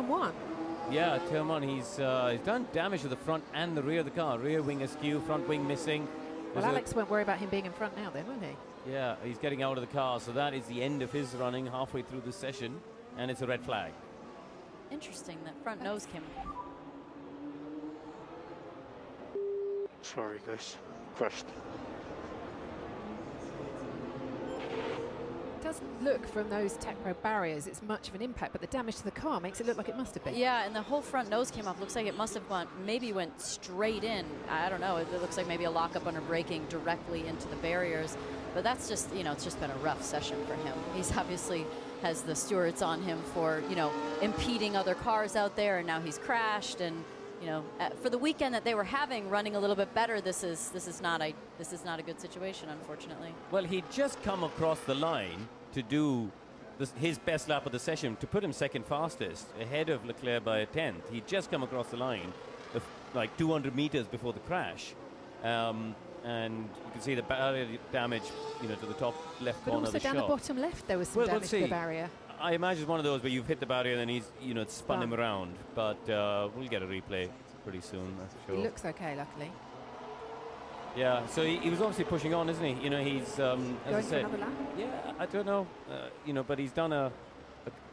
one. Yeah, turn one. He's done damage to the front and the rear of the car. Rear wing askew, front wing missing. Well, Alex won't worry about him being in front now then, won't he? Yeah, he's getting out of the car, so that is the end of his running halfway through the session, and it's a red flag. Interesting, that front nose came. Sorry guys, crashed. It doesn't look from those Tech Pro barriers it's much of an impact, but the damage to the car makes it look like it must have been. Yeah, and the whole front nose came off. Looks like it must have went straight in. I don't know. It looks like maybe a lockup under braking directly into the barriers. But that's just, it's just been a rough session for him. He's obviously has the stewards on him for, impeding other cars out there, and now he's crashed. And, for the weekend that they were having, running a little bit better, this is not a good situation, unfortunately. Well, he'd just come across the line to do his best lap of the session to put him second fastest, ahead of Leclerc by a tenth. He'd just come across the line, like 200 meters before the crash. And you can see the barrier damage, to the top left corner of the shot. But also down the bottom left, there was some damage to the barrier. I imagine it's one of those where you've hit the barrier and then he's, spun him around. But we'll get a replay pretty soon, that's for sure. He looks okay, luckily. Yeah, so he was obviously pushing on, isn't he? He's, as I said, for another lap? yeah, I don't know, but he's done a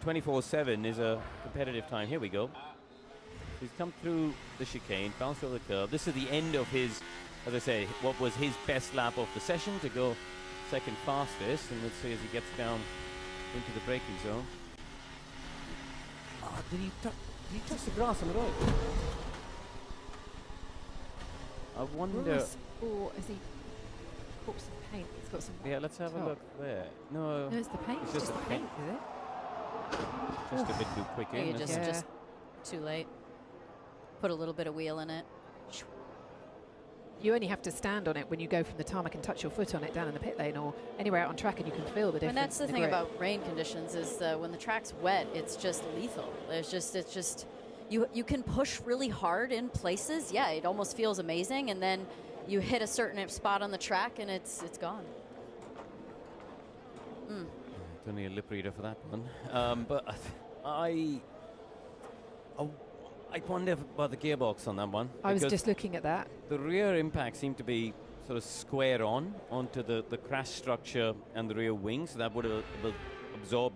24/7 is a competitive time. Here we go. He's come through the chicane, bounced over the curb. This is the end of his, as I say, what was his best lap of the session to go second fastest. And let's see as he gets down into the braking zone. Oh, did he touch the grass on the road? I wonder. Grass, or has he caught some paint? He's got some. Yeah, let's have a look there. No, it's the paint. It's just the paint, is it? Just a bit too quick in. You just too late. Put a little bit of wheel in it. You only have to stand on it when you go from the tarmac and touch your foot on it down in the pit lane or anywhere out on track, and you can feel the difference. And that's the thing about rain conditions is when the track's wet, it's just lethal. It's just you can push really hard in places. Yeah, it almost feels amazing, and then you hit a certain spot on the track and it's gone. Don't need a lip reader for that one. But I wonder about the gearbox on that one. I was just looking at that. The rear impact seemed to be sort of square onto the crash structure and the rear wing, so that would have absorbed